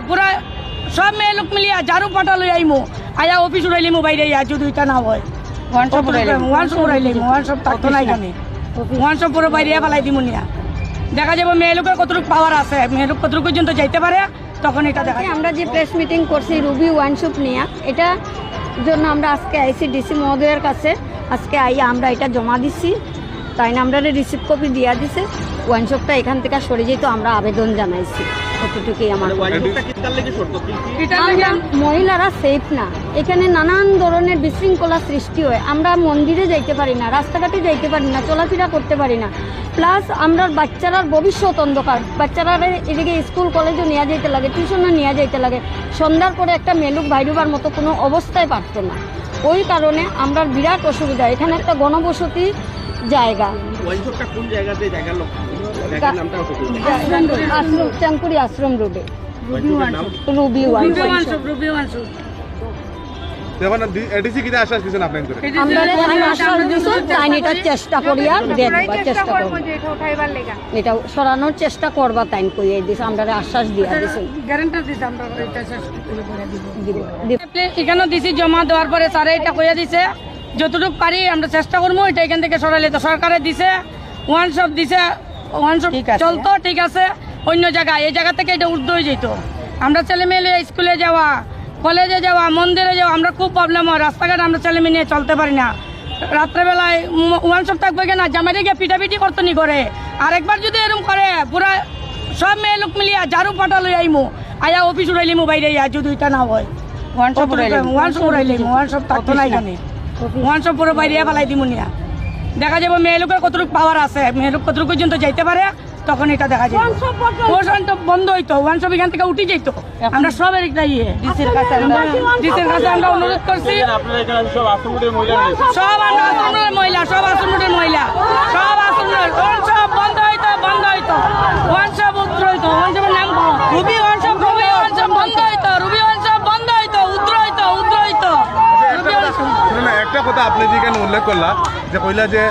পুরা সব মেয়ে লোক মিলিয়া ঝাড়ু পাটা লই আইমু আয়া অফিস উড়াইলিমু বাইরে যদি এটা না হয় ওয়ান শপ উড়াইলিমু ওয়ান শপ থাকতো না এখানে ওয়ান শপ পুরো বাইরে ফেলাই দিমু নিয়া দেখা যাবে মেয়ে লোকের কতটুকু পাওয়ার আছে মেয়ে লোক কতটুকু পর্যন্ত যাইতে পারে তখন এটা দেখা আমরা যে প্রেস মিটিং করছি রুবি ওয়ান শপ নিয়ে এটা জন্য আমরা আজকে আইসি ডিসি মহোদয়ের কাছে আজকে আমরা এটা জমা দিচ্ছি তাই না আমরা রিসিভ কপি দিয়া দিছে ওয়ান শপটা এখান থেকে সরে যেত আমরা আবেদন জানাইছি কতটুকুই আমার মহিলারা সেফ না এখানে নানান ধরনের বিশৃঙ্খলা সৃষ্টি হয় আমরা মন্দিরে যাইতে পারি না রাস্তাঘাটে যাইতে পারি না চলাফেরা করতে পারি না প্লাস আমরা বাচ্চারার ভবিষ্যৎ অন্ধকার বাচ্চারা এদিকে স্কুল কলেজও নিয়ে যাইতে লাগে টিউশনও নিয়ে যাইতে লাগে সন্ধ্যার পরে একটা মেলুক বাইরুবার মতো কোনো অবস্থায় পারতো না ওই কারণে আমরা বিরাট অসুবিধা এখানে একটা গণবসতি জায়গা চাঙ্কুরি আশ্রম রোডে রুবি ওয়ান শপ চেষ্টা করিয়া দেখবার চেষ্টা করবো এটা সরানোর চেষ্টা করবা তাই কইয়ে দিছে আমরা আশ্বাস দিয়া দিছে এখানে দিছি জমা দেওয়ার পরে স্যারে এটা কইয়া দিছে যতটুকু পারি আমরা চেষ্টা করবো এটা এখান থেকে সরাইলে তো সরকারে দিছে ওয়ান শপ দিছে ওয়ান শপ চলতো ঠিক আছে অন্য জায়গায় এই জায়গা থেকে এটা উর্ধ হয়ে যেত আমরা ছেলে মেয়ে স্কুলে যাওয়া কলেজে যাওয়া মন্দিরে যাওয়া আমরা খুব প্রবলেম হয় রাস্তাঘাট আমরা ছেলে মেয়ে নিয়ে চলতে পারি না রাত্রেবেলায় ওয়ান শপ থাকবে কিনা জামাইরে গিয়ে পিটাপিটি করতো নি করে আরেকবার যদি এরকম করে পুরা সব মেয়ে লোক মিলিয়া ঝাড়ু পাটা লই আইমু আয়া অফিস উড়াইলিমু বাইরে যদি এটা না হয় ওয়ান শপ উড়াইলিমু ওয়ান শপ থাকতো না এখানে ওয়ান শপ পুরো বাইরে ফেলাই দিমু নিয়া দেখা যাবে মেয়ে লোকের কতটুকু পাওয়ার আছে মেয়ে লোক কতটুকু পর্যন্ত যাইতে পারে তখন এটা দেখা যায় বন্ধ হইতো ওয়ান শপ এখান থেকে উঠে যেত আমরা সব ডিসির কাছে আমরা অনুরোধ করছি সব আশ্রমের মহিলা সব আশ্রমের মহিলা সব আশ্রমের ওয়ান শপ বন্ধ হইতো ওয়ান শপ উত্তর হইতো ওয়ান শপের নাম রুবি ওয়ান শপ বন্ধ হইতো রুবি ওয়ান শপ বন্ধ হইতো উত্তর হইতো একটা কথা আপনি যেখানে উল্লেখ করলা যে কইলা যে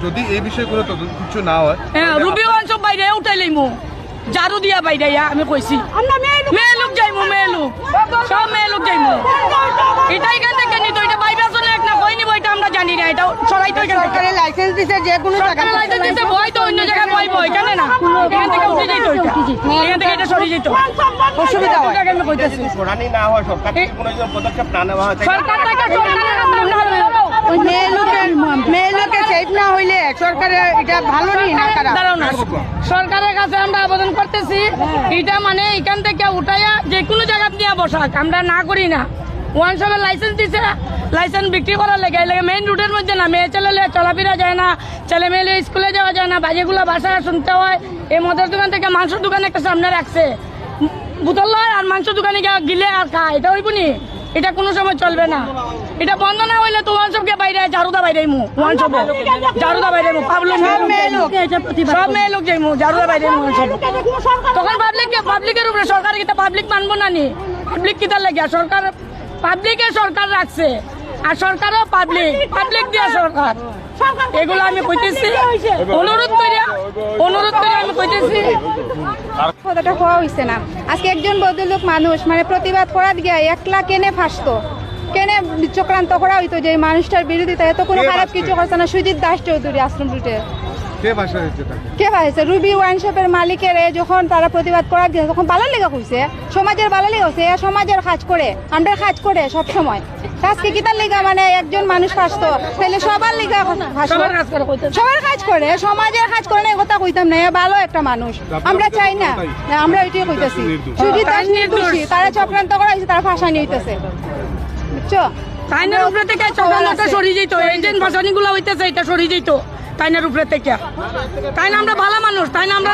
যদি এই বিষয়ে কোনো কিছু না হয় হ্যাঁ রুবি ওয়ান শপ বাইরে উঠাইলাইমু ঝাড়ু দিয়া বাইরে আমি কইছি মেয়ে লোক যাইমু সব মেয়ে লোক যাইমু এটা এখান থেকে নিত এটা বাইবে আসলে এক না কই নিব এটা আমরা জানি না এটা সরাই তো এখানে লাইসেন্স দিছে যে কোনো জায়গা লাইসেন্স দিতে বই তো অন্য জায়গায় বইবো এখানে না এখান থেকে উঠে যাইতো এখান থেকে এটা সরে যেত অসুবিধা হয় আমি কইতাছি সরানি না হয় সরকার থেকে কোনো পদক্ষেপ না নেওয়া হয় সরকার থেকে মেয়ে লোকের সেফ না হইলে সরকারের এটা ভালো নেই না সরকারের কাছে আমরা আবেদন করতেছি এটা মানে এখান থেকে উঠাইয়া যে কোনো জায়গা নিয়ে বসাক আমরা না করি না ওয়ান শপের লাইসেন্স দিছে লাইসেন্স বিক্রি করার লেগে মেইন রুটের মধ্যে না মেয়ে ছেলে চলাফেরা যায় না ছেলে মেয়ে স্কুলে যাওয়া যায় না বাজেগুলো বাসায় শুনতে হয় এই মদের দোকান থেকে মাংসের দোকান একটা সামনে রাখছে বোতল লয় আর মাংসের দোকানে গিলে আর খায় এটা হইব নি এটা কোনো সময় চলবে না এটা বন্ধ না হইলে তো ওয়ান শপকে বাইরে ঝাড়ুদা বাইরে ওয়ান শপ ঝাড়ুদা বাইরে সব মেয়ে লোক যাইমু ঝাড়ুদা বাইরে তখন পাবলিকের উপরে সরকার কিতা পাবলিক মানবো না নি পাবলিক কিতা লাগিয়া সরকার পাবলিকে সরকার রাখছে আর সরকারও পাবলিক দিয়া সরকার এগুলো আমি কইতেছি অনুরোধ করে আমি কইতেছি কথাটা হওয়া হইছে না আজকে একজন ভদ্রলোক মানুষ মানে প্রতিবাদ করার গিয়ে একলা কেনে ফাঁসতো কেনে চক্রান্ত করা হইতো যে মানুষটার বিরোধিতা এত কোনো খারাপ কিছু করছে না সুজিত দাস চৌধুরী আশ্রম রুটে কে ভাইছে রুবি ওয়াইন শপের মালিকের যখন তারা প্রতিবাদ করার গিয়ে তখন ভালো লেগে কইছে সমাজের ভালো লেগে হচ্ছে সমাজের কাজ করে আমরা কাজ করে সব সময় আজকে কিতার লেগা মানে একজন মানুষ ফাঁসতো তাহলে সবার লেগা সবার কাজ করে সমাজের কাজ করে না কথা কইতাম না ভালো একটা মানুষ আমরা চাই না আমরা এটাই কইতেছি সুজিত দাস নির্দোষী তারা চক্রান্ত করা হয়েছে তারা ফাঁসানি হইতেছে বুঝছো তাইনার উপরে থেকে চক্রান্তটা সরিয়ে যেত এই যে ভাষানিগুলো হইতেছে এটা সরিয়ে যেত তাইনার উপরে থেকে তাই না আমরা ভালো মানুষ তাই না আমরা